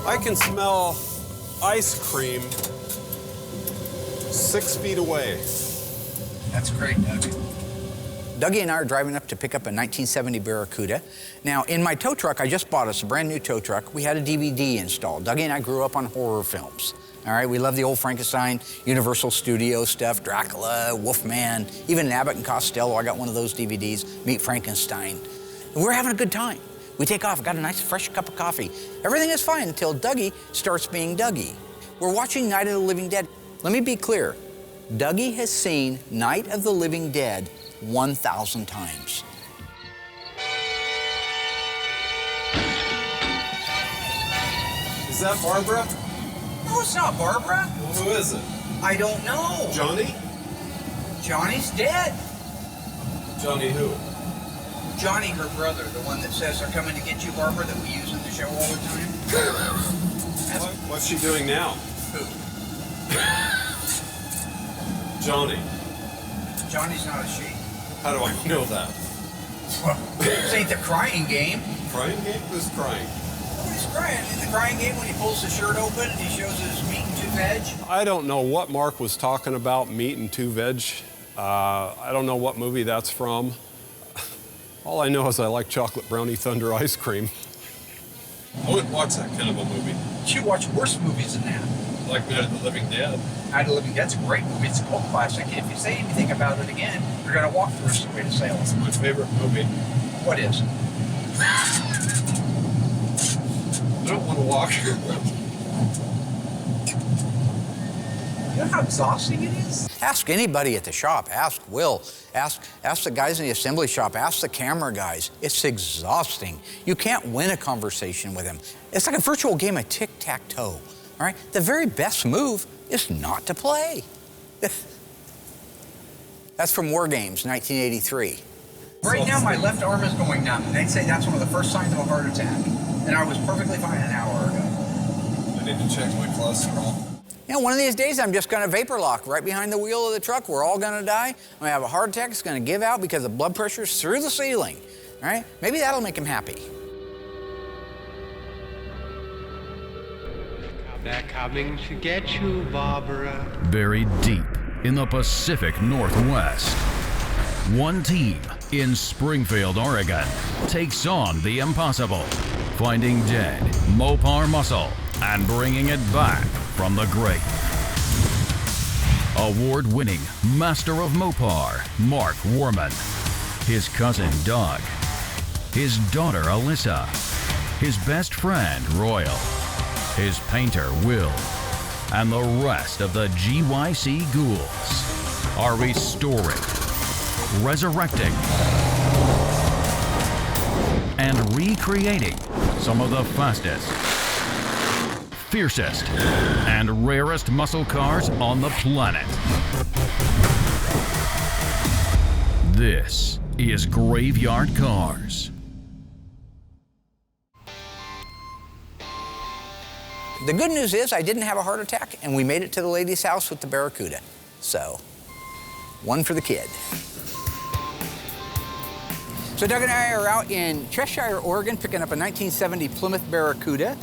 I can smell ice cream 6 feet away. That's great, Dougie. Dougie and I are driving up to pick up a 1970 Barracuda. Now, in my tow truck, I just bought us a brand new tow truck. We had a DVD installed. Dougie and I grew up on horror films. All right, we love the old Frankenstein, Universal Studio stuff, Dracula, Wolfman, even Abbott and Costello. I got one of those DVDs, Meet Frankenstein. And we're having a good time. We take off, got a nice fresh cup of coffee. Everything is fine until Dougie starts being Dougie. We're watching Night of the Living Dead. Let me be clear. Dougie has seen Night of the Living Dead 1,000 times. Is that Barbara? No, it's not Barbara. Well, who is it? I don't know. Johnny? Johnny's dead. Johnny who? Johnny, her brother, the one that says they're coming to get you, Barbara, that we use in the show all the time. What's she doing now? Who? Johnny. Johnny's not a she. How do I know that? Well, this ain't the crying game. Crying game? Who's crying? Nobody's crying. In the crying game, when he pulls the shirt open and he shows his meat and two veg. I don't know what Mark was talking about, meat and two veg. I don't know what movie that's from. All I know is I like chocolate brownie thunder ice cream. I wouldn't watch that kind of a movie. You watch worse movies than that. Like Night of the Living Dead. Night of the Living Dead's a great movie. It's a cult classic. If you say anything about it again, you're going to walk the rest of the way to Salem. It's my favorite movie. What is? I don't want to walk. You know how exhausting it is? Ask anybody at the shop. Ask Will. Ask the guys in the assembly shop. Ask the camera guys. It's exhausting. You can't win a conversation with them. It's like a virtual game of tic-tac-toe. All right? The very best move is not to play. That's from War Games, 1983. Right now, my left arm is going numb. They'd say that's one of the first signs of a heart attack. And I was perfectly fine an hour ago. I need to check my cholesterol. You know, one of these days, I'm just going to vapor lock right behind the wheel of the truck. We're all going to die. I'm going to have a heart attack. It's going to give out because the blood pressure's through the ceiling. All right? Maybe that'll make him happy. They're coming to get you, Barbara. Buried deep in the Pacific Northwest, one team in Springfield, Oregon, takes on the impossible, finding dead Mopar muscle and bringing it back from the grave. Award-winning Master of Mopar, Mark Warman, his cousin Doug, his daughter Alyssa, his best friend Royal, his painter Will, and the rest of the GYC ghouls are restoring, resurrecting, and recreating some of the fastest, fiercest, and rarest muscle cars on the planet. This is Graveyard Cars. The good news is I didn't have a heart attack, and we made it to the lady's house with the Barracuda. So, one for the kid. So Doug and I are out in Cheshire, Oregon, picking up a 1970 Plymouth Barracuda.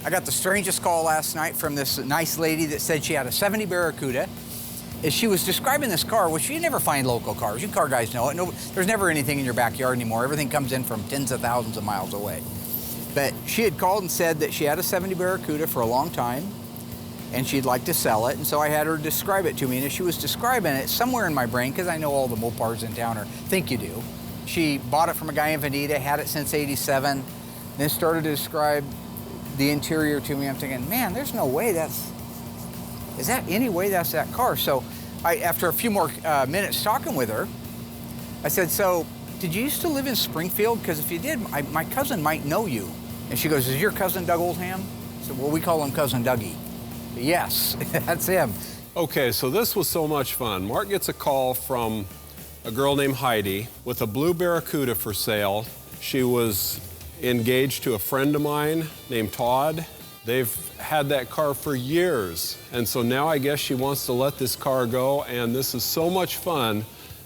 I got the strangest call last night from this nice lady that said she had a 70 Barracuda. As she was describing this car, which you never find local cars. You car guys know it. No, there's never anything in your backyard anymore. Everything comes in from tens of thousands of miles away. But she had called and said that she had a 70 Barracuda for a long time, and she'd like to sell it. And so I had her describe it to me. And as she was describing it, somewhere in my brain, because I know all the Mopars in town, or think you do, she bought it from a guy in Veneta, had it since '87, then started to describe the interior to me. I'm thinking, man, there's no way is that any way that's that car? So after a few more minutes talking with her, I said, so did you used to live in Springfield? Because if you did, my cousin might know you. And she goes, is your cousin Doug Oldham? I said, well, we call him Cousin Dougie. Yes, that's him. Okay, so this was so much fun. Mark gets a call from a girl named Heidi with a blue Barracuda for sale. She was engaged to a friend of mine named Todd. They've had that car for years. And so now I guess she wants to let this car go, and this is so much fun.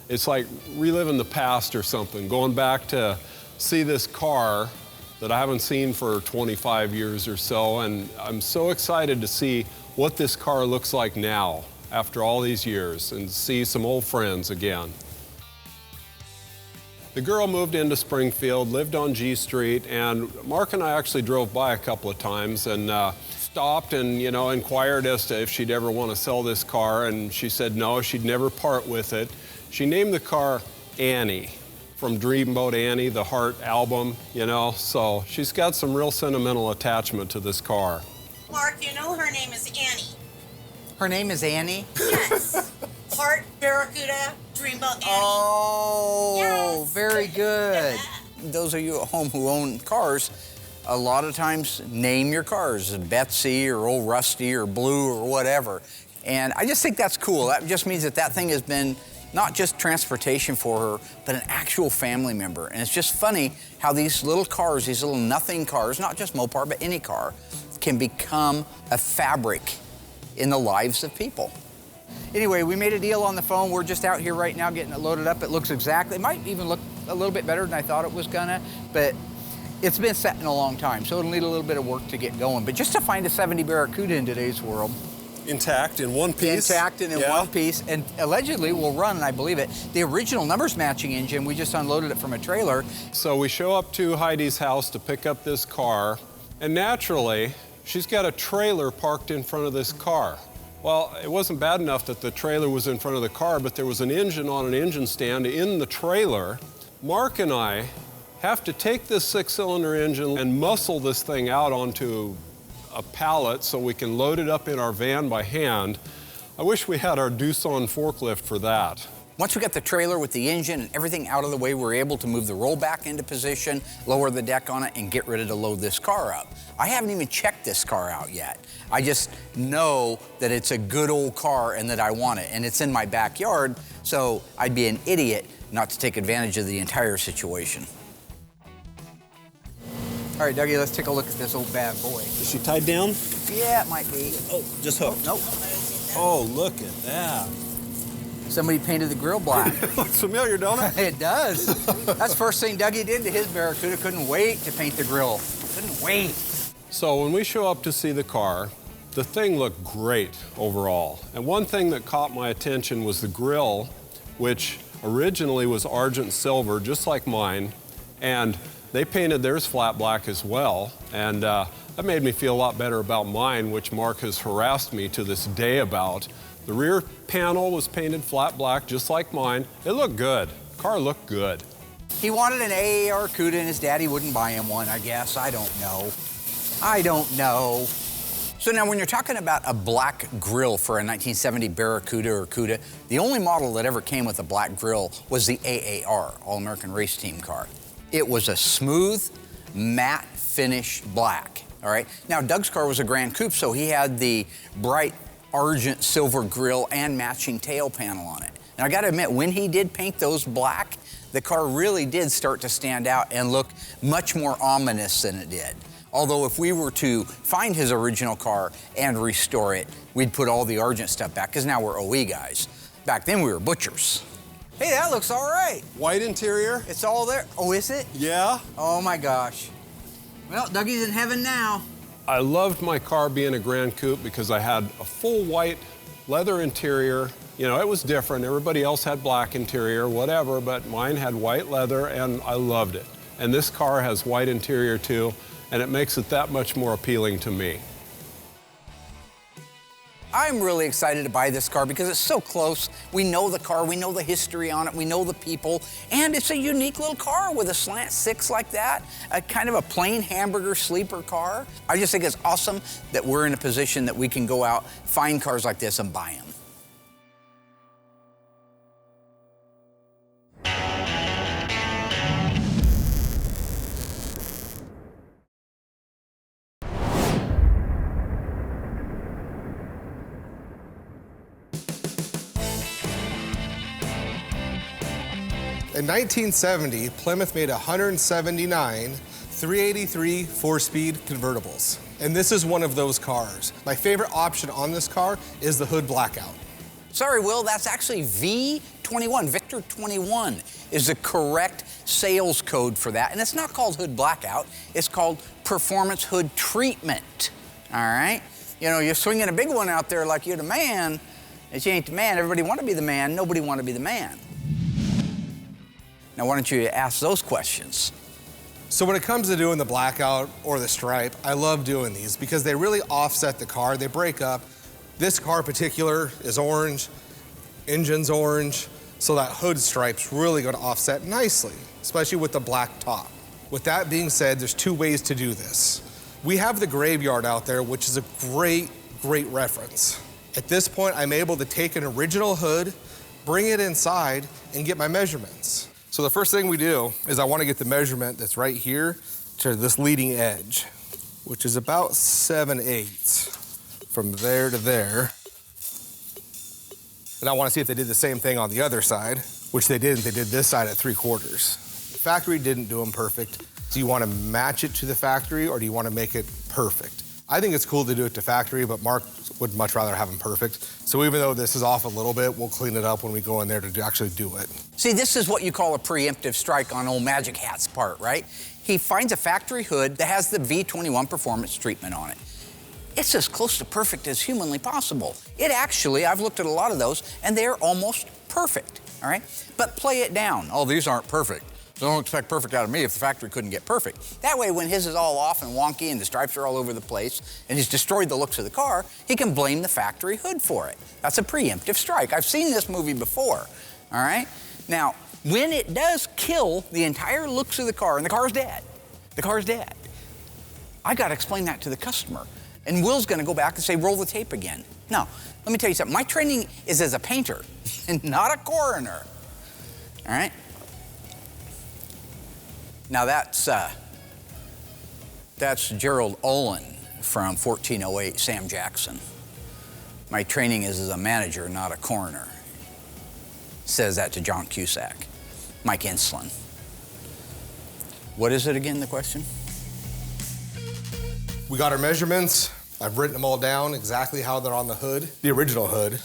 It's like reliving the past or something, going back to see this car that I haven't seen for 25 years or so, and I'm so excited to see what this car looks like now after all these years and see some old friends again. The girl moved into Springfield, lived on G Street, and Mark and I actually drove by a couple of times and stopped and, inquired as to if she'd ever want to sell this car, and she said no, she'd never part with it. She named the car Annie, from Dreamboat Annie, the Heart album, so she's got some real sentimental attachment to this car. Mark, her name is Annie. Her name is Annie? Yes. Heart, Barracuda, Dreamboat Annie. Oh, yes. Very good. Those of you at home who own cars, a lot of times name your cars Betsy or Old Rusty or Blue or whatever. And I just think that's cool. That just means that thing has been not just transportation for her, but an actual family member. And it's just funny how these little cars, these little nothing cars, not just Mopar, but any car, can become a fabric in the lives of people. Anyway, we made a deal on the phone. We're just out here right now getting it loaded up. It looks exactly, it might even look a little bit better than I thought it was gonna, but it's been set in a long time, so it'll need a little bit of work to get going. But just to find a 70 Barracuda in today's world, Intact in one piece. Intact and in one piece, and allegedly will run, and I believe it, the original numbers matching engine. We just unloaded it from a trailer. So we show up to Heidi's house to pick up this car, and naturally, she's got a trailer parked in front of this car. Well, it wasn't bad enough that the trailer was in front of the car, but there was an engine on an engine stand in the trailer. Mark and I have to take this 6-cylinder engine and muscle this thing out onto a pallet so we can load it up in our van by hand. I wish we had our Doosan forklift for that. Once we got the trailer with the engine and everything out of the way, we were able to move the rollback into position, lower the deck on it, and get ready to load this car up. I haven't even checked this car out yet. I just know that it's a good old car and that I want it, and it's in my backyard, so I'd be an idiot not to take advantage of the entire situation. All right, Dougie, let's take a look at this old bad boy. Is she tied down? Yeah, it might be. Oh, just hooked. Nope. Oh, look at that. Somebody painted the grill black. Looks familiar, don't it? It does. That's the first thing Dougie did to his Barracuda. Couldn't wait to paint the grill. Couldn't wait. So when we show up to see the car, the thing looked great overall. And one thing that caught my attention was the grill, which originally was argent silver, just like mine, and they painted theirs flat black as well, and that made me feel a lot better about mine, which Mark has harassed me to this day about. The rear panel was painted flat black, just like mine. It looked good. The car looked good. He wanted an AAR Cuda, and his daddy wouldn't buy him one, I guess. I don't know. I don't know. So now when you're talking about a black grill for a 1970 Barracuda or Cuda, the only model that ever came with a black grill was the AAR, All-American Race Team car. It was a smooth, matte finish black, all right? Now, Doug's car was a Grand Coupe, so he had the bright argent silver grille and matching tail panel on it. And I gotta admit, when he did paint those black, the car really did start to stand out and look much more ominous than it did. Although if we were to find his original car and restore it, we'd put all the argent stuff back, because now we're OE guys. Back then, we were butchers. Hey, that looks all right. White interior. It's all there. Oh, is it? Yeah. Oh, my gosh. Well, Dougie's in heaven now. I loved my car being a Grand Coupe because I had a full white leather interior. You know, it was different. Everybody else had black interior, whatever, but mine had white leather, and I loved it. And this car has white interior, too, and it makes it that much more appealing to me. I'm really excited to buy this car because it's so close. We know the car, we know the history on it, we know the people, and it's a unique little car with a Slant 6 like that, a kind of a plain hamburger sleeper car. I just think it's awesome that we're in a position that we can go out, find cars like this, and buy them. In 1970, Plymouth made 179 383 4-speed convertibles. And this is one of those cars. My favorite option on this car is the hood blackout. Sorry, Will, that's actually V21. Victor 21 is the correct sales code for that. And it's not called hood blackout. It's called performance hood treatment. All right? You know, you're swinging a big one out there like you're the man. If you ain't the man, everybody want to be the man. Nobody want to be the man. Now, why don't you ask those questions? So when it comes to doing the blackout or the stripe, I love doing these because they really offset the car. They break up. This car in particular is orange, engine's orange, so that hood stripe's really gonna offset nicely, especially with the black top. With that being said, there's two ways to do this. We have the graveyard out there, which is a great reference. At this point, I'm able to take an original hood, bring it inside, and get my measurements. So the first thing we do is I want to get the measurement that's right here to this leading edge, which is about 7/8 from there to there. And I want to see if they did the same thing on the other side, which they didn't. They did this side at 3/4. The factory didn't do them perfect. Do you want to match it to the factory or do you want to make it perfect? I think it's cool to do it to factory, but Mark would much rather have them perfect. So even though this is off a little bit, we'll clean it up when we go in there to actually do it. See, this is what you call a preemptive strike on old Magic Hat's part, right? He finds a factory hood that has the V21 performance treatment on it. It's as close to perfect as humanly possible. It actually, I've looked at a lot of those, and they're almost perfect, all right? But play it down. Oh, these aren't perfect. So don't expect perfect out of me if the factory couldn't get perfect. That way, when his is all off and wonky and the stripes are all over the place and he's destroyed the looks of the car, he can blame the factory hood for it. That's a preemptive strike. I've seen this movie before, all right? Now, when it does kill the entire looks of the car, and the car's dead, I gotta explain that to the customer. And Will's gonna go back and say, roll the tape again. No, let me tell you something. My training is as a painter and not a coroner, all right? Now that's Gerald Olin from 1408 Sam Jackson. My training is as a manager, not a coroner. Says that to John Cusack. Mike Inslin. What is it again, the question? We got our measurements. I've written them all down exactly how they're on the hood, the original hood.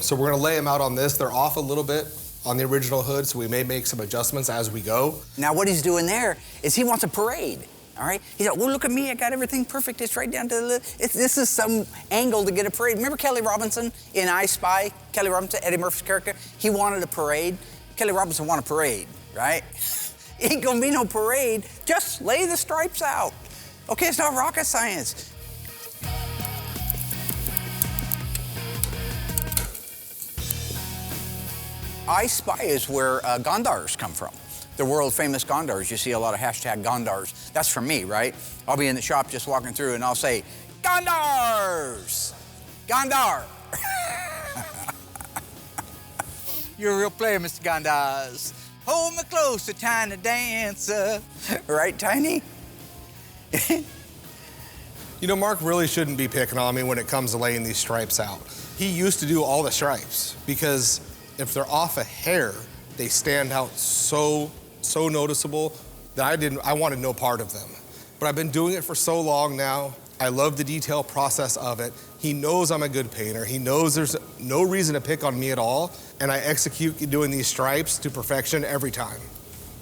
So we're gonna lay them out on this. They're off a little bit on the original hood, so we may make some adjustments as we go. Now what he's doing there is he wants a parade, all right? He's like, well, look at me, I got everything perfect. It's right down to the, this is some angle to get a parade. Remember Kelly Robinson in I Spy? Kelly Robinson, Eddie Murphy's character? He wanted a parade. Kelly Robinson wanted a parade, right? Ain't gonna be no parade, just lay the stripes out. Okay, it's not rocket science. I Spy is where Gondars come from. The world famous Gondars. You see a lot of hashtag Gondars. That's from me, right? I'll be in the shop just walking through and I'll say, Gondars! Gondar! You're a real player, Mr. Gondars. Hold me close, a tiny dancer. Right, Tiny? You know, Mark really shouldn't be picking on me when it comes to laying these stripes out. He used to do all the stripes because if they're off a hair, they stand out so noticeable that I wanted no part of them. But I've been doing it for so long now. I love the detail process of it. He knows I'm a good painter. He knows there's no reason to pick on me at all. And I execute doing these stripes to perfection every time.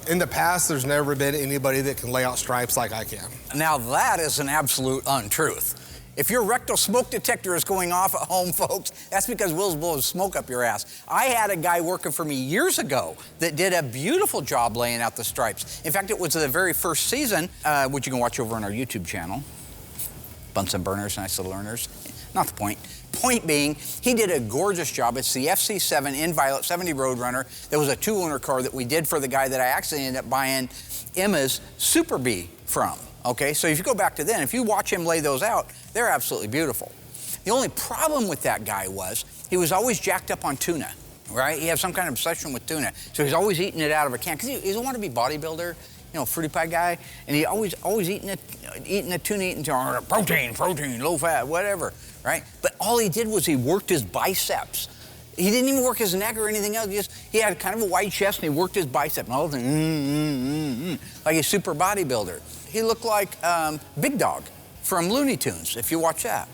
In the past, there's never been anybody that can lay out stripes like I can. Now that is an absolute untruth. If your rectal smoke detector is going off at home, folks, that's because Will's blowing smoke up your ass. I had a guy working for me years ago that did a beautiful job laying out the stripes. In fact, it was the very first season, which you can watch over on our YouTube channel. Bunsen burners, nice little earners. Not the point. Point being, he did a gorgeous job. It's the FC7 Inviolate 70 Roadrunner. There was a 2-owner car that we did for the guy that I actually ended up buying Emma's Super Bee from. Okay, so if you go back to then, if you watch him lay those out, they're absolutely beautiful. The only problem with that guy was he was always jacked up on tuna, right? He had some kind of obsession with tuna. So he's always eating it out of a can, because he wanted to be bodybuilder, you know, fruity pie guy, and he always eating the tuna, eating protein, low fat, whatever, right? But all he did was he worked his biceps. He didn't even work his neck or anything else. He had kind of a wide chest, and he worked his bicep, and all of a sudden, like a super bodybuilder. He looked like Big Dog from Looney Tunes, if you watch that.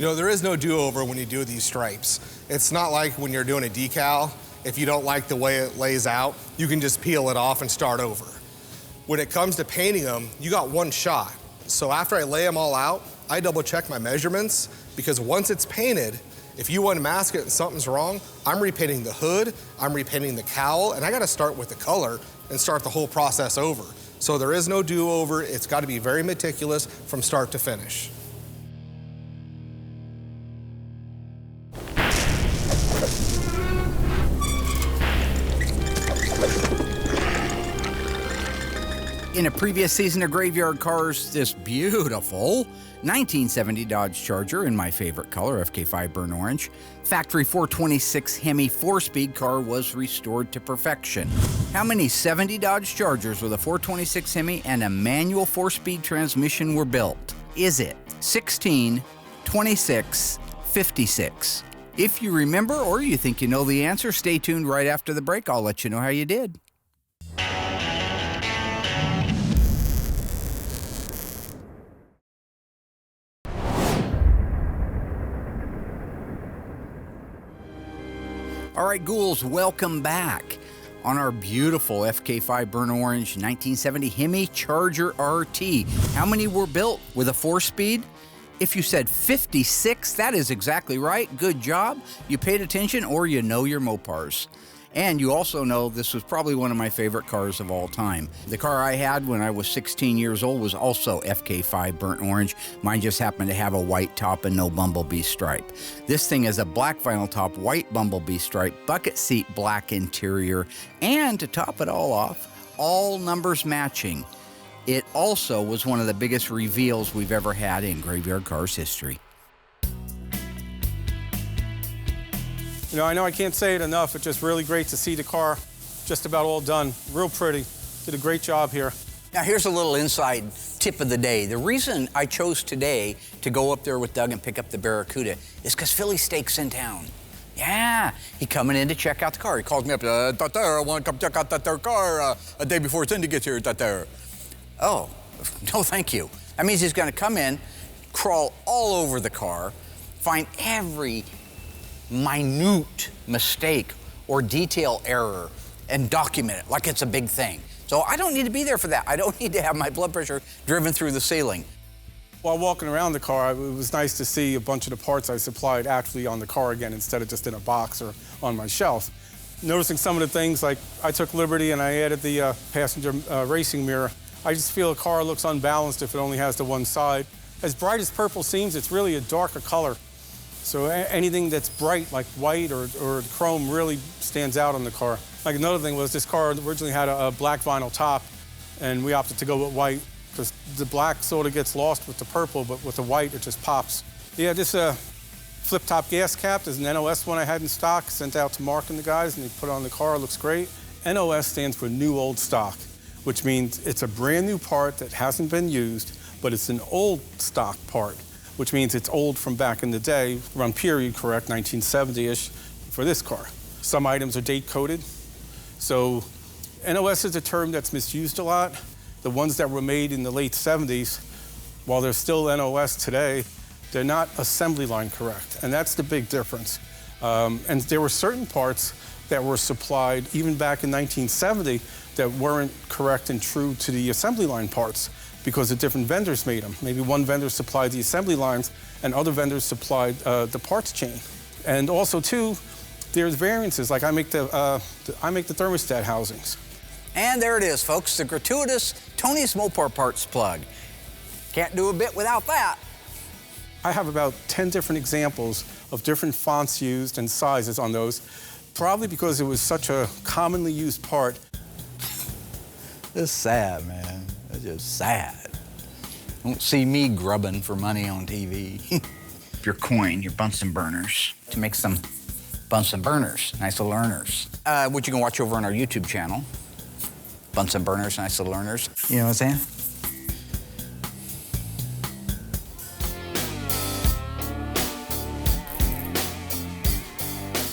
You know, there is no do-over when you do these stripes. It's not like when you're doing a decal. If you don't like the way it lays out, you can just peel it off and start over. When it comes to painting them, you got one shot. So after I lay them all out, I double check my measurements, because once it's painted, if you unmask it and something's wrong, I'm repainting the hood, I'm repainting the cowl, and I gotta start with the color and start the whole process over. So there is no do-over. It's gotta be very meticulous from start to finish. In a previous season of Graveyard Cars, this beautiful 1970 Dodge Charger in my favorite color, FK5 burnt orange, factory 426 Hemi 4-speed car was restored to perfection. How many 70 Dodge Chargers with a 426 Hemi and a manual 4-speed transmission were built? Is it 16, 26, 56? If you remember or you think you know the answer, stay tuned right after the break. I'll let you know how you did. All right, ghouls, welcome back on our beautiful FK5 burnt orange 1970 Hemi Charger RT. How many were built with a 4-speed? If you said 56, that is exactly right. Good job. You paid attention, or you know your Mopars. And you also know this was probably one of my favorite cars of all time. The car I had when I was 16 years old was also FK5 burnt orange. Mine just happened to have a white top and no bumblebee stripe. This thing is a black vinyl top, white bumblebee stripe, bucket seat black interior, and to top it all off, all numbers matching. It also was one of the biggest reveals we've ever had in Graveyard Cars history. You know I can't say it enough. It's just really great to see the car just about all done. Real pretty. Did a great job here. Now here's a little inside tip of the day. The reason I chose today to go up there with Doug and pick up the Barracuda is because Philly Steak's in town. Yeah, he coming in to check out the car. He calls me up, I want to come check out that there car a day before Cindy gets here. Oh, no thank you. That means he's gonna come in, crawl all over the car, find every minute mistake or detail error and document it like it's a big thing. So I don't need to be there for that. I don't need to have my blood pressure driven through the ceiling. While walking around the car, it was nice to see a bunch of the parts I supplied actually on the car again instead of just in a box or on my shelf. Noticing some of the things, like I took liberty and I added the passenger racing mirror. I just feel a car looks unbalanced if it only has the one side. As bright as purple seems, it's really a darker color. So anything that's bright, like white or chrome, really stands out on the car. Like another thing was this car originally had a black vinyl top, and we opted to go with white because the black sort of gets lost with the purple, but with the white, it just pops. Yeah, this flip-top gas cap is an NOS one I had in stock, sent out to Mark and the guys, and they put it on the car. It looks great. NOS stands for New Old Stock, which means it's a brand new part that hasn't been used, but it's an old stock part, which means it's old from back in the day, run period correct, 1970-ish, for this car. Some items are date-coded. So NOS is a term that's misused a lot. The ones that were made in the late 70s, while they're still NOS today, they're not assembly line correct, and that's the big difference. And there were certain parts that were supplied even back in 1970 that weren't correct and true to the assembly line parts, because the different vendors made them. Maybe one vendor supplied the assembly lines and other vendors supplied the parts chain. And also too, there's variances, like I make the thermostat housings. And there it is, folks, the gratuitous Tony's Mopar Parts plug. Can't do a bit without that. I have about 10 different examples of different fonts used and sizes on those, probably because it was such a commonly used part. It's sad, man. It's just sad. Don't see me grubbing for money on TV. Your coin, your Bunsen burners, to make some Bunsen burners, nice little earners. Which you can watch over on our YouTube channel. Bunsen burners, nice little earners. You know what I'm saying?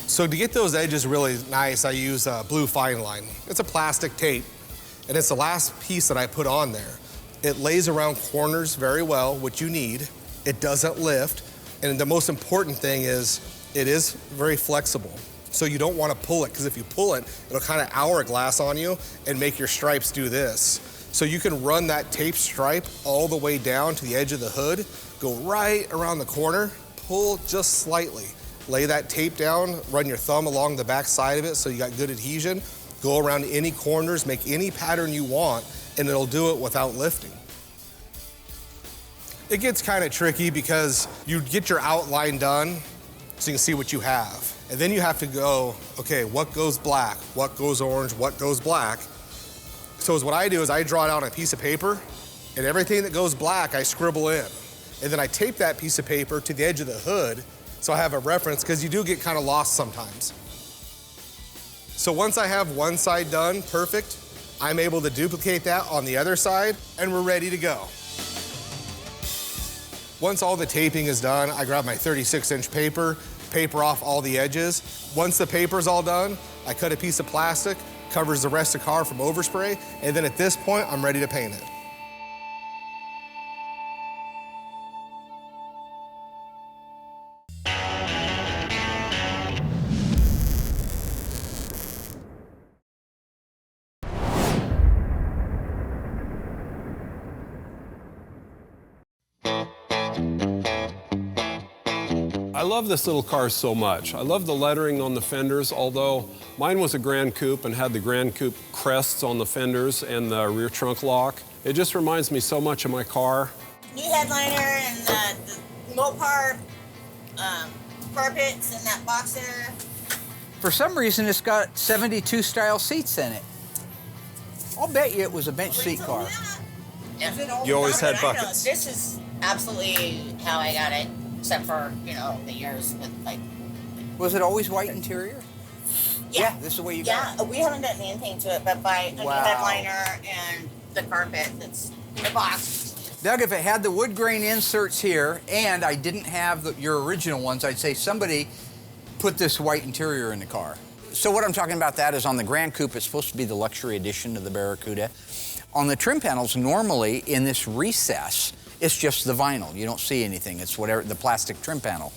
So to get those edges really nice, I use blue fine line. It's a plastic tape, and it's the last piece that I put on there. It lays around corners very well, which you need. It doesn't lift. And the most important thing is it is very flexible. So you don't want to pull it, because if you pull it, it'll kind of hourglass on you and make your stripes do this. So you can run that tape stripe all the way down to the edge of the hood, go right around the corner, pull just slightly. Lay that tape down, run your thumb along the back side of it so you got good adhesion, go around any corners, make any pattern you want, and it'll do it without lifting. It gets kind of tricky because you get your outline done so you can see what you have. And then you have to go, okay, what goes black, what goes orange, what goes black. So what I do is I draw it out on a piece of paper, and everything that goes black I scribble in. And then I tape that piece of paper to the edge of the hood so I have a reference, because you do get kind of lost sometimes. So once I have one side done perfect, I'm able to duplicate that on the other side, and we're ready to go. Once all the taping is done, I grab my 36-inch paper off all the edges. Once the paper's all done, I cut a piece of plastic, covers the rest of the car from overspray, and then at this point, I'm ready to paint it. I love this little car so much. I love the lettering on the fenders, although mine was a Grand Coupe and had the Grand Coupe crests on the fenders and the rear trunk lock. It just reminds me so much of my car. New headliner and the Mopar carpets and that box there. For some reason, it's got 72 style seats in it. I'll bet you it was a bench seat car. You always had I know. buckets. This is absolutely how I got it, except for, you know, the years with like. Was it always white interior? Yeah, this is the way you got Yeah, we haven't done anything to it, but by a new headliner and the carpet that's in the box. Doug, if it had the wood grain inserts here and I didn't have your original ones, I'd say somebody put this white interior in the car. So what I'm talking about that is on the Grand Coupe, it's supposed to be the luxury edition to the Barracuda. On the trim panels, normally in this recess, it's just the vinyl. You don't see anything. It's whatever the plastic trim panel.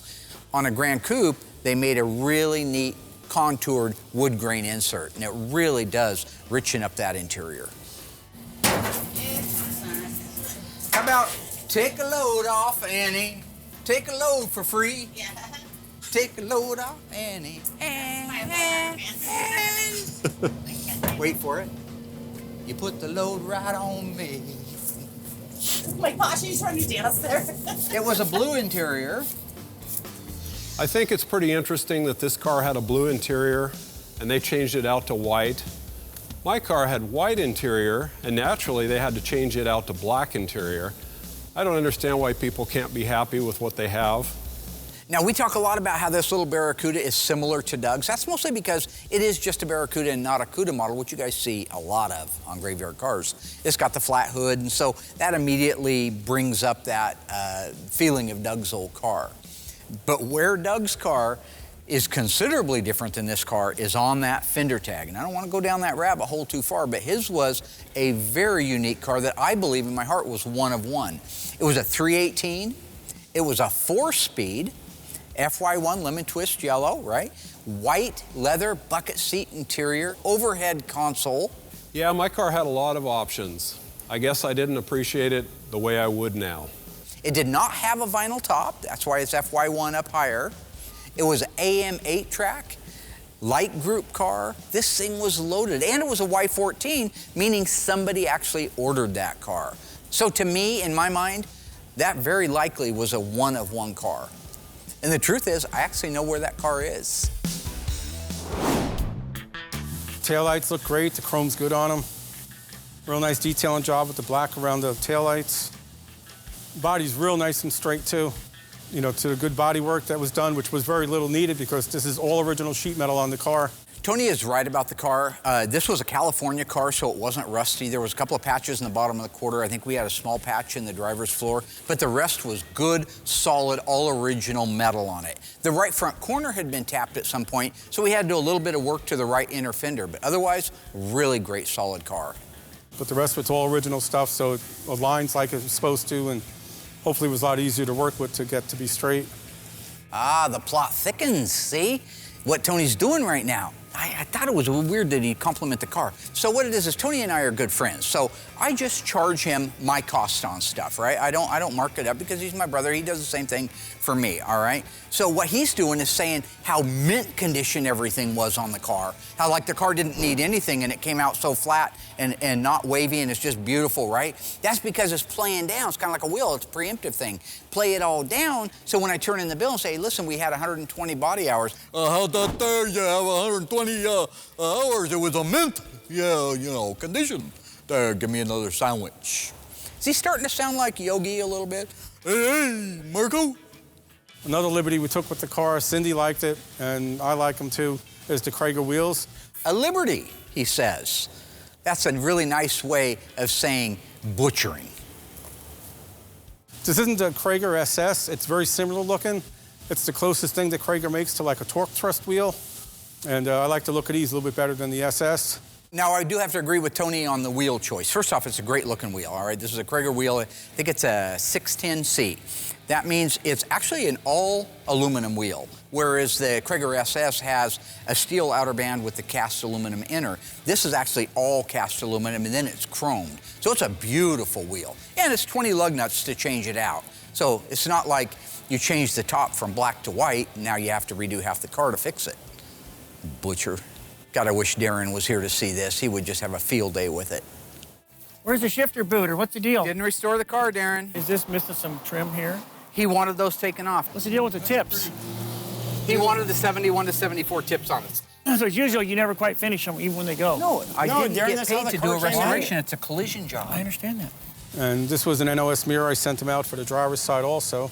On a Grand Coupe, they made a really neat contoured wood grain insert, and it really does richen up that interior. How about take a load off, Annie? Take a load for free. Yeah. Take a load off, Annie. Wait for it. You put the load right on me. Oh my gosh, he's trying to dance there. It was a blue interior. I think it's pretty interesting that this car had a blue interior and they changed it out to white. My car had white interior and naturally they had to change it out to black interior. I don't understand why people can't be happy with what they have. Now, we talk a lot about how this little Barracuda is similar to Doug's. That's mostly because it is just a Barracuda and not a Cuda model, which you guys see a lot of on graveyard cars. It's got the flat hood, and so that immediately brings up that feeling of Doug's old car. But where Doug's car is considerably different than this car is on that fender tag. And I don't want to go down that rabbit hole too far, but his was a very unique car that I believe in my heart was one of one. It was a 318. It was a 4-speed. FY1 lemon twist yellow, right? White leather bucket seat interior, overhead console. Yeah, my car had a lot of options. I guess I didn't appreciate it the way I would now. It did not have a vinyl top. That's why it's FY1 up higher. It was AM 8-track, light group car. This thing was loaded, and it was a Y14, meaning somebody actually ordered that car. So to me, in my mind, that very likely was a one-of-one car. And the truth is, I actually know where that car is. Taillights look great. The chrome's good on them. Real nice detailing job with the black around the taillights. Body's real nice and straight, too. You know, to the good body work that was done, which was very little needed because this is all original sheet metal on the car. Tony is right about the car. This was a California car, so it wasn't rusty. There was a couple of patches in the bottom of the quarter. I think we had a small patch in the driver's floor, but the rest was good, solid, all original metal on it. The right front corner had been tapped at some point, so we had to do a little bit of work to the right inner fender, but otherwise, really great, solid car. But the rest of it's all original stuff, so it aligns like it's supposed to, and hopefully it was a lot easier to work with to get to be straight. Ah, the plot thickens, see? What Tony's doing right now. I thought it was weird that he'd compliment the car. So what it is Tony and I are good friends. So I just charge him my cost on stuff, right? I don't mark it up because he's my brother. He does the same thing for me, all right? So what he's doing is saying how mint condition everything was on the car. How like the car didn't need anything and it came out so flat and not wavy and it's just beautiful, right? That's because it's playing down. It's kind of like a wheel. It's a preemptive thing. Play it all down. So when I turn in the bill and say, listen, we had 120 body hours. How'd that there? You have 120 hours. It was a mint, condition. There, give me another sandwich. Is he starting to sound like Yogi a little bit? Hey, Marco. Another liberty we took with the car, Cindy liked it, and I like them too, is the Krager wheels. A liberty, he says. That's a really nice way of saying butchering. This isn't a Krager SS. It's very similar looking. It's the closest thing that Krager makes to like a torque thrust wheel. And I like to look at these a little bit better than the SS. Now, I do have to agree with Tony on the wheel choice. First off, it's a great looking wheel, all right? This is a Krager wheel. I think it's a 610C. That means it's actually an all aluminum wheel, whereas the Krager SS has a steel outer band with the cast aluminum inner. This is actually all cast aluminum, and then it's chromed. So it's a beautiful wheel. And it's 20 lug nuts to change it out. So it's not like you change the top from black to white, and now you have to redo half the car to fix it. Butcher. God, I wish Darren was here to see this. He would just have a field day with it. Where's the shifter booter? What's the deal? Didn't restore the car, Darren. Is this missing some trim here? He wanted those taken off. What's the deal with the tips? He wanted the 71 to 74 tips on it. So it's usual you never quite finish them even when they go. No, I didn't Darren, get that's how paid the to do a car came out. restoration. It's a collision job. I understand that. And this was an NOS mirror. I sent them out for the driver's side also.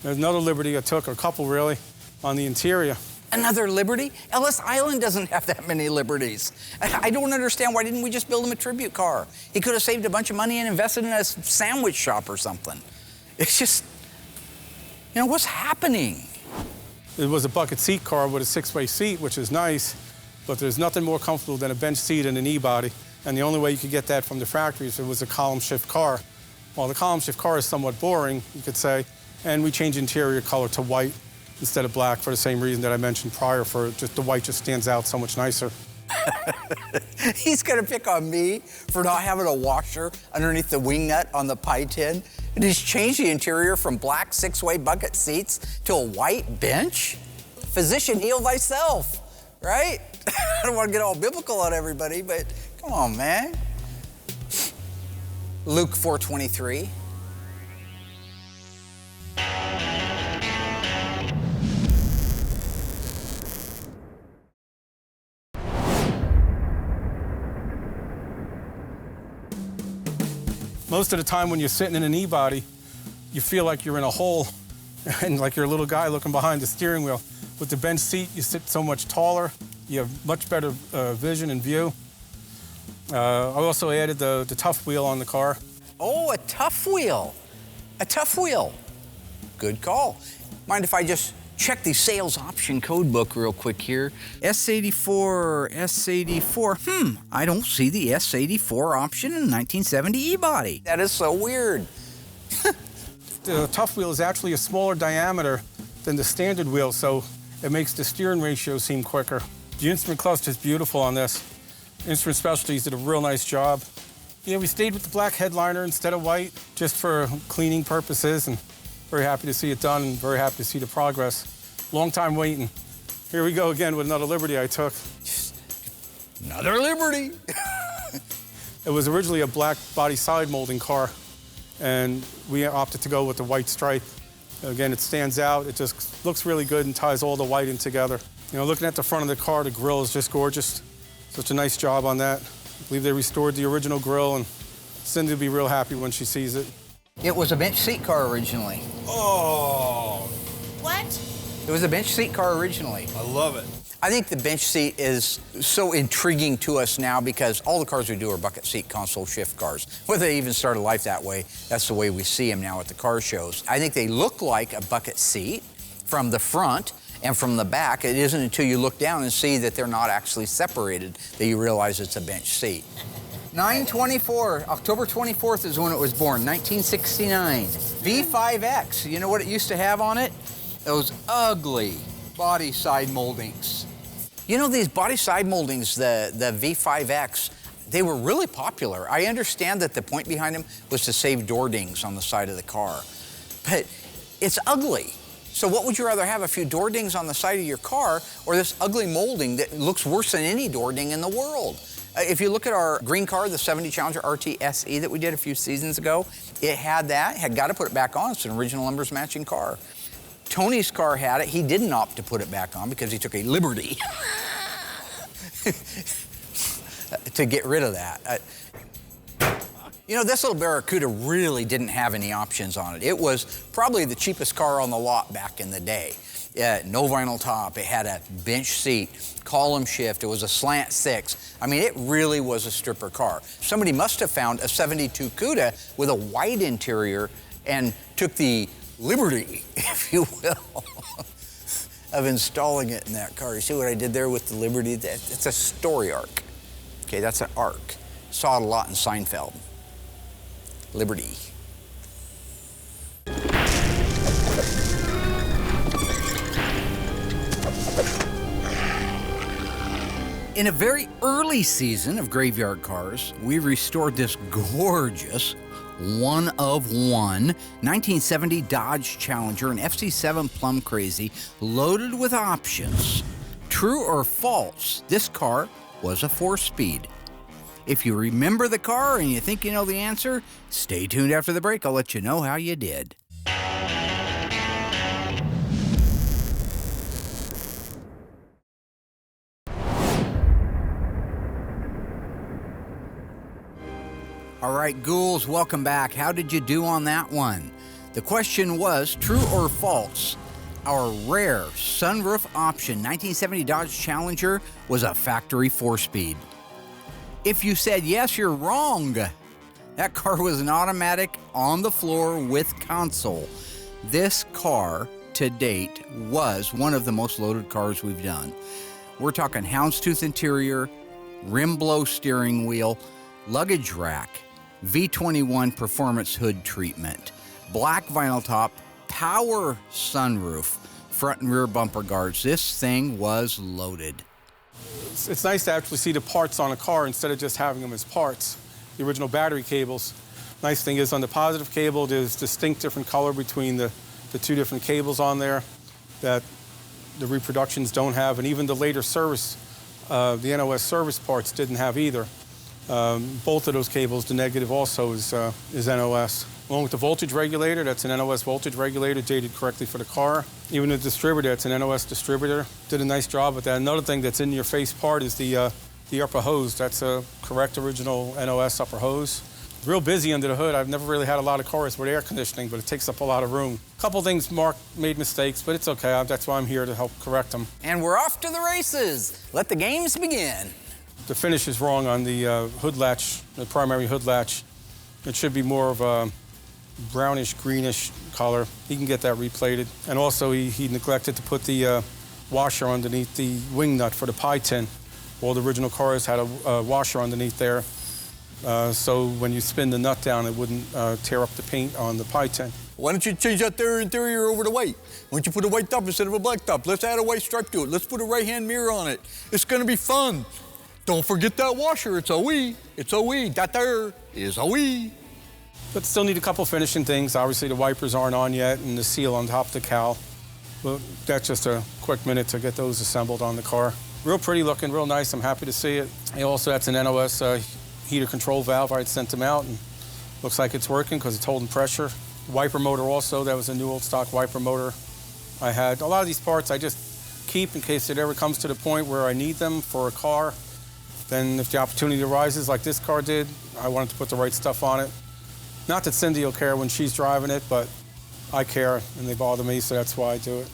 There's another liberty I took, or a couple really, on the interior. Another liberty? Ellis Island doesn't have that many liberties. I don't understand, why didn't we just build him a tribute car? He could have saved a bunch of money and invested in a sandwich shop or something. It's just, what's happening? It was a bucket seat car with a 6-way seat, which is nice, but there's nothing more comfortable than a bench seat in an E-body. And the only way you could get that from the factory is if it was a column shift car. Well, the column shift car is somewhat boring, you could say, and we changed interior color to white instead of black for the same reason that I mentioned prior, for just the white just stands out so much nicer. He's gonna pick on me for not having a washer underneath the wing nut on the pie tin. And he's changed the interior from black 6-way bucket seats to a white bench? Physician, heal thyself, right? I don't want to get all biblical on everybody, but come on, man. Luke 4:23. Most of the time when you're sitting in an E-body, you feel like you're in a hole and like you're a little guy looking behind the steering wheel. With the bench seat, you sit so much taller. You have much better vision and view. I also added the tough wheel on the car. Oh, a tough wheel. A tough wheel. Good call. Mind if I just check the sales option code book real quick here? S84, S84. I don't see the S84 option in a 1970 E-body. That is so weird. The tough wheel is actually a smaller diameter than the standard wheel, so it makes the steering ratio seem quicker. The instrument cluster is beautiful on this. Instrument Specialties did a real nice job. We stayed with the black headliner instead of white, just for cleaning purposes, and very happy to see it done and very happy to see the progress. Long time waiting. Here we go again with another liberty I took. Another liberty. It was originally a black body side molding car, and we opted to go with the white stripe. Again, it stands out. It just looks really good and ties all the white in together. Looking at the front of the car, the grille is just gorgeous. Such a nice job on that. I believe they restored the original grille, and Cindy will be real happy when she sees it. It was a bench seat car originally. Oh. What? It was a bench seat car originally. I love it. I think the bench seat is so intriguing to us now because all the cars we do are bucket seat console shift cars. Whether they even started life that way, that's the way we see them now at the car shows. I think they look like a bucket seat from the front and from the back. It isn't until you look down and see that they're not actually separated that you realize it's a bench seat. 9/24, October 24th is when it was born, 1969. V5X, you know what it used to have on it? Those ugly body side moldings. You know, these body side moldings, the V5X, they were really popular. I understand that the point behind them was to save door dings on the side of the car, but it's ugly. So what would you rather have, a few door dings on the side of your car or this ugly molding that looks worse than any door ding in the world? If you look at our green car, the 70 Challenger RT SE that we did a few seasons ago, it had that, had got to put it back on. It's an original numbers matching car. Tony's car had it. He didn't opt to put it back on because he took a liberty to get rid of that. You know, this little Barracuda really didn't have any options on it. It was probably the cheapest car on the lot back in the day. No vinyl top, it had a bench seat, column shift, it was a slant 6. I mean, it really was a stripper car. Somebody must have found a 72 Cuda with a white interior and took the liberty, if you will, of installing it in that car. You see what I did there with the Liberty? It's a story arc. Okay, that's an arc. Saw it a lot in Seinfeld. Liberty. In a very early season of Graveyard Cars, we restored this gorgeous one of one 1970 Dodge Challenger, an FC7 Plum Crazy, loaded with options. True or false, this car was a 4-speed. If you remember the car and you think you know the answer, stay tuned after the break. I'll let you know how you did. All right, ghouls, welcome back. How did you do on that one? The question was, true or false? Our rare sunroof option 1970 Dodge Challenger was a factory 4-speed. If you said yes, you're wrong. That car was an automatic on the floor with console. This car, to date, was one of the most loaded cars we've done. We're talking houndstooth interior, rim blow steering wheel, luggage rack, V21 performance hood treatment, black vinyl top, power sunroof, front and rear bumper guards. This thing was loaded. It's nice to actually see the parts on a car instead of just having them as parts. The original battery cables. Nice thing is on the positive cable, there's distinct different color between the two different cables on there that the reproductions don't have, and even the later service, the NOS service parts didn't have either. Both of those cables, the negative also is NOS. Along with the voltage regulator, that's an NOS voltage regulator, dated correctly for the car. Even the distributor, it's an NOS distributor. Did a nice job with that. Another thing that's in your face part is the upper hose. That's a correct original NOS upper hose. Real busy under the hood. I've never really had a lot of cars with air conditioning, but it takes up a lot of room. A couple things Mark made mistakes, but it's okay. That's why I'm here to help correct them. And we're off to the races. Let the games begin. The finish is wrong on the hood latch, the primary hood latch. It should be more of a brownish, greenish color. He can get that replated. And also, he neglected to put the washer underneath the wing nut for the pie tin. All the original cars had a washer underneath there, so when you spin the nut down, it wouldn't tear up the paint on the pie tin. Why don't you change that there interior over to white? Why don't you put a white top instead of a black top? Let's add a white stripe to it. Let's put a right-hand mirror on it. It's gonna be fun. Don't forget that washer. It's a wee. It's a wee. That there is a wee. But still need a couple finishing things. Obviously, the wipers aren't on yet, and the seal on top of the cowl. But that's just a quick minute to get those assembled on the car. Real pretty looking, real nice. I'm happy to see it. And also, that's an NOS heater control valve. I had sent them out, and looks like it's working because it's holding pressure. Wiper motor also. That was a new old stock wiper motor I had. A lot of these parts I just keep in case it ever comes to the point where I need them for a car. Then if the opportunity arises, like this car did, I wanted to put the right stuff on it. Not that Cindy will care when she's driving it, but I care, and they bother me, so that's why I do it.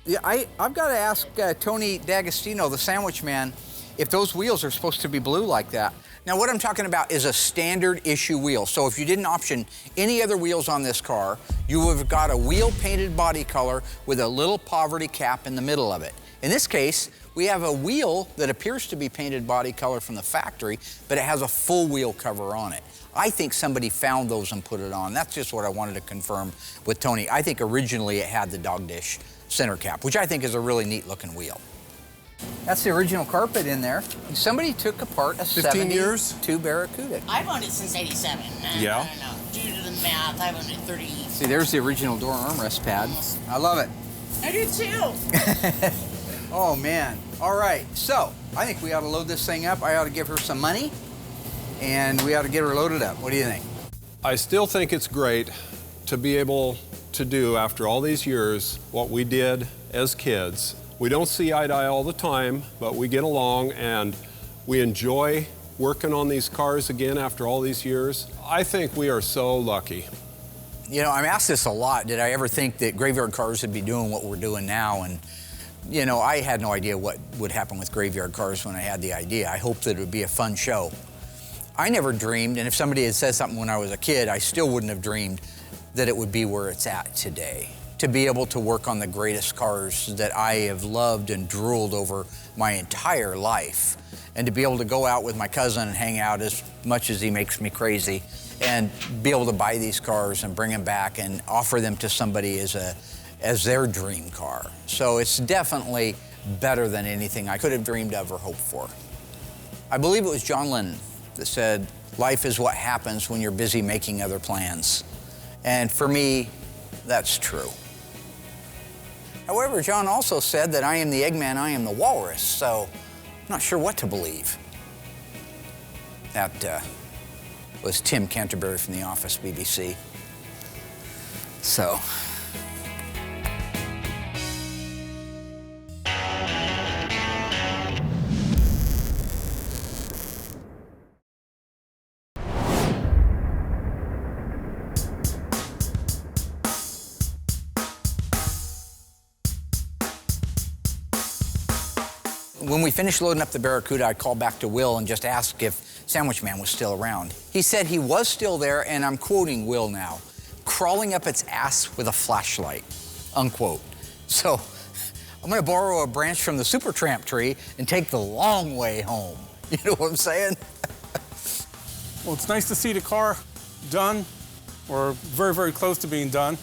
Yeah, I've got to ask Tony D'Agostino, the sandwich man, if those wheels are supposed to be blue like that. Now, what I'm talking about is a standard issue wheel. So if you didn't option any other wheels on this car, you would have got a wheel painted body color with a little poverty cap in the middle of it. In this case, We have a wheel that appears to be painted body color from the factory, but it has a full wheel cover on it. I think somebody found those and put it on. That's just what I wanted to confirm with Tony. I think originally it had the dog dish center cap, which I think is a really neat looking wheel. That's the original carpet in there. Somebody took apart a 15 years? 72 Barracuda. I've owned it since 87. Yeah? I don't know. Due to the math, I've owned it 30. See, there's the original door armrest pad. I love it. I do too. Oh, man. All right, so I think we ought to load this thing up. I ought to give her some money, and we ought to get her loaded up. What do you think? I still think it's great to be able to do, after all these years, what we did as kids. We don't see eye to eye all the time, but we get along and we enjoy working on these cars again after all these years. I think we are so lucky. You know, I'm asked this a lot. Did I ever think that Graveyard Cars would be doing what we're doing now? And, you know, I had no idea what would happen with Graveyard Cars when I had the idea. I hoped that it would be a fun show. I never dreamed, and if somebody had said something when I was a kid, I still wouldn't have dreamed that it would be where it's at today. To be able to work on the greatest cars that I have loved and drooled over my entire life, and to be able to go out with my cousin and hang out as much as he makes me crazy, and be able to buy these cars and bring them back and offer them to somebody as their dream car. So it's definitely better than anything I could have dreamed of or hoped for. I believe it was John Lennon that said, "Life is what happens when you're busy making other plans." And for me, that's true. However, John also said that I am the Eggman, I am the Walrus, so I'm not sure what to believe. That was Tim Canterbury from The Office, BBC. So. When we finished loading up the Barracuda, I called back to Will and just asked if Sandwich Man was still around. He said he was still there, and I'm quoting Will now, crawling up its ass with a flashlight, unquote. So I'm gonna borrow a branch from the Supertramp tree and take the long way home. You know what I'm saying? Well, it's nice to see the car done, or very, very close to being done.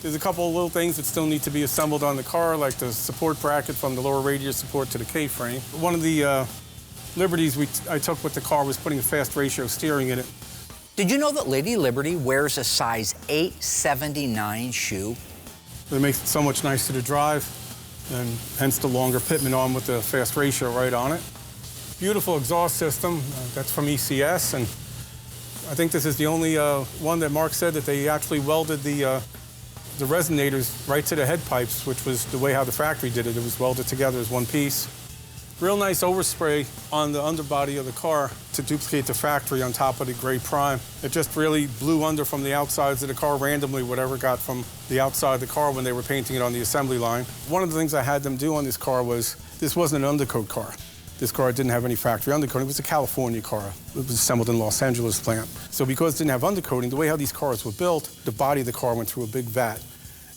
There's a couple of little things that still need to be assembled on the car, like the support bracket from the lower radius support to the K-frame. One of the liberties I took with the car was putting a fast ratio steering in it. Did you know that Lady Liberty wears a size 879 shoe? It makes it so much nicer to drive, and hence the longer pitman arm with the fast ratio right on it. Beautiful exhaust system, that's from ECS, and I think this is the only one that Mark said that they actually welded the resonators right to the head pipes, which was the way how the factory did it. It was welded together as one piece. Real nice overspray on the underbody of the car to duplicate the factory on top of the gray prime. It just really blew under from the outsides of the car randomly, whatever got from the outside of the car when they were painting it on the assembly line. One of the things I had them do on this car was, this wasn't an undercoat car. This car didn't have any factory undercoating. It was a California car. It was assembled in Los Angeles plant. So because it didn't have undercoating, the way how these cars were built, the body of the car went through a big vat.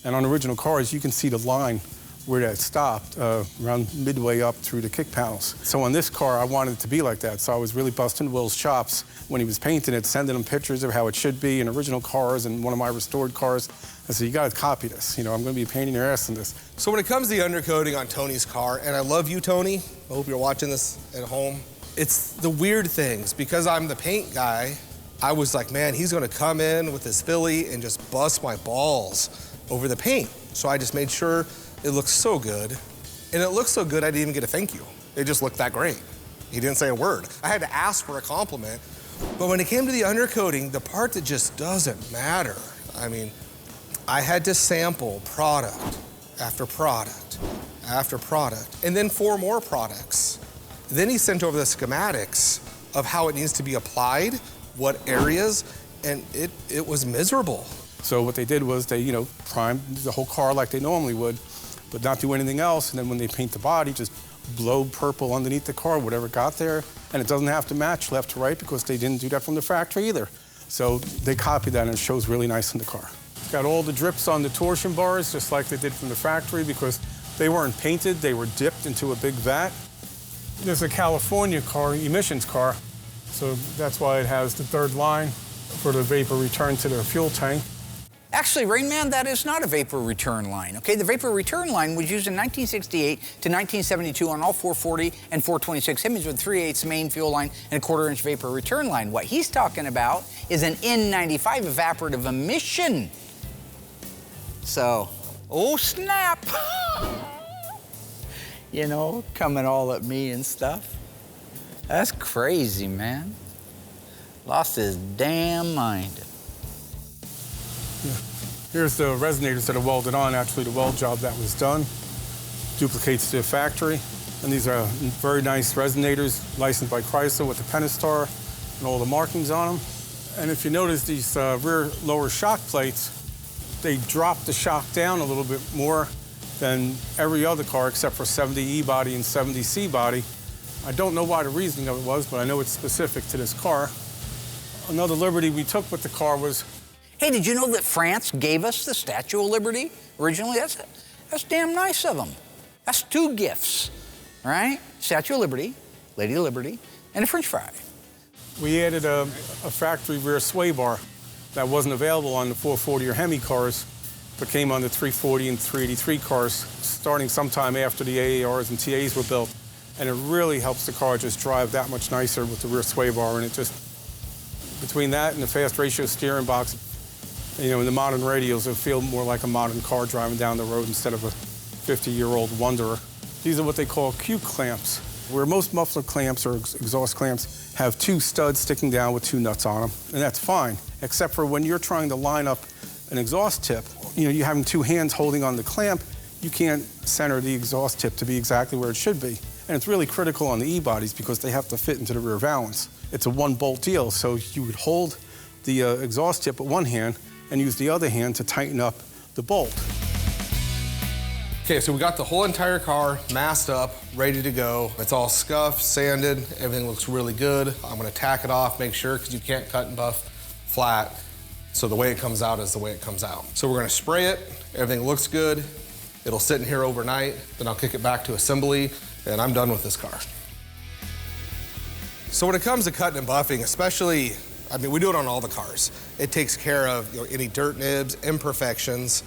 And on original cars, you can see the line where that stopped, around midway up through the kick panels. So on this car, I wanted it to be like that. So I was really busting Will's chops when he was painting it, sending him pictures of how it should be in original cars and one of my restored cars. I said, you gotta copy this. You know, I'm gonna be painting your ass in this. So when it comes to the undercoating on Tony's car, and I love you, Tony, I hope you're watching this at home, it's the weird things. Because I'm the paint guy, I was like, man, he's gonna come in with his Philly and just bust my balls over the paint. So I just made sure it looks so good. And it looked so good, I didn't even get a thank you. It just looked that great. He didn't say a word. I had to ask for a compliment. But when it came to the undercoating, the part that just doesn't matter, I mean, I had to sample product after product after product, and then 4 more products. Then he sent over the schematics of how it needs to be applied, what areas, and it was miserable. So what they did was they, you know, primed the whole car like they normally would, but not do anything else. And then when they paint the body, just blow purple underneath the car, whatever got there. And it doesn't have to match left to right because they didn't do that from the factory either. So they copied that and it shows really nice in the car. Got all the drips on the torsion bars, just like they did from the factory, because They weren't painted, they were dipped into a big vat. There's a California car, emissions car, so that's why it has the third line for the vapor return to the fuel tank. Actually, Rain Man, that is not a vapor return line, okay? The vapor return line was used in 1968 to 1972 on all 440 and 426 Hemis with 3/8 main fuel line and a 1/4-inch vapor return line. What he's talking about is an N95 evaporative emission. So, oh snap! You know, coming all at me and stuff. That's crazy, man. Lost his damn mind. Yeah. Here's the resonators that are welded on. Actually, the weld job that was done duplicates the factory. And these are very nice resonators licensed by Chrysler with the Pentastar and all the markings on them. And if you notice these rear lower shock plates, they drop the shock down a little bit more than every other car except for 70E body and 70C body. I don't know why the reasoning of it was, but I know it's specific to this car. Another liberty we took with the car was... Hey, did you know that France gave us the Statue of Liberty originally? That's damn nice of them. That's 2 gifts, right? Statue of Liberty, Lady of Liberty, and a French fry. We added a factory rear sway bar that wasn't available on the 440 or Hemi cars, but came on the 340 and 383 cars, starting sometime after the AARs and TAs were built. And it really helps the car just drive that much nicer with the rear sway bar. And it just, between that and the fast ratio steering box, you know, in the modern radios, it'll feel more like a modern car driving down the road instead of a 50-year-old Wanderer. These are what they call Q clamps, where most muffler clamps or exhaust clamps have 2 studs sticking down with 2 nuts on them, and that's fine, except for when you're trying to line up an exhaust tip. You know, you're having 2 hands holding on the clamp, you can't center the exhaust tip to be exactly where it should be. And it's really critical on the E-bodies because they have to fit into the rear valance. It's a 1-bolt deal, so you would hold the exhaust tip with one hand and use the other hand to tighten up the bolt. Okay, so we got the whole entire car masked up, ready to go. It's all scuffed, sanded, everything looks really good. I'm gonna tack it off, make sure, because you can't cut and buff flat. So the way it comes out is the way it comes out. So we're gonna spray it, everything looks good. It'll sit in here overnight, then I'll kick it back to assembly, and I'm done with this car. So when it comes to cutting and buffing, especially, I mean, we do it on all the cars. It takes care of, you know, any dirt nibs, imperfections.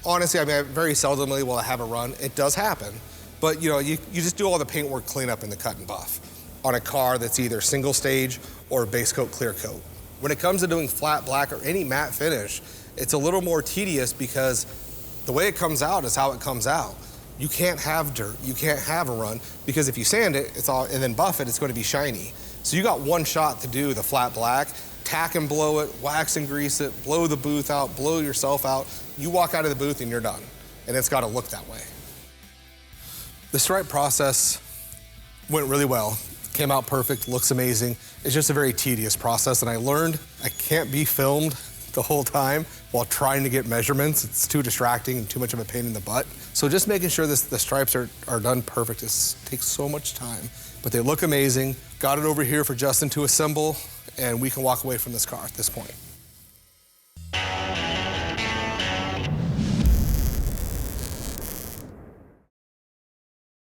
Honestly, I mean, very seldomly will I have a run. It does happen, but you know, you just do all the paintwork cleanup in the cut and buff on a car that's either single stage or base coat, clear coat. When it comes to doing flat black or any matte finish, it's a little more tedious because the way it comes out is how it comes out. You can't have dirt, you can't have a run, because if you sand it, it's all, and then buff it, it's going to be shiny. So you got one shot to do the flat black, tack and blow it, wax and grease it, blow the booth out, blow yourself out. You walk out of the booth and you're done. And it's got to look that way. The stripe process went really well. Came out perfect, looks amazing. It's just a very tedious process, and I learned I can't be filmed the whole time while trying to get measurements. It's too distracting and too much of a pain in the butt. So just making sure the stripes are done perfect takes so much time. But they look amazing. Got it over here for Justin to assemble, and we can walk away from this car at this point.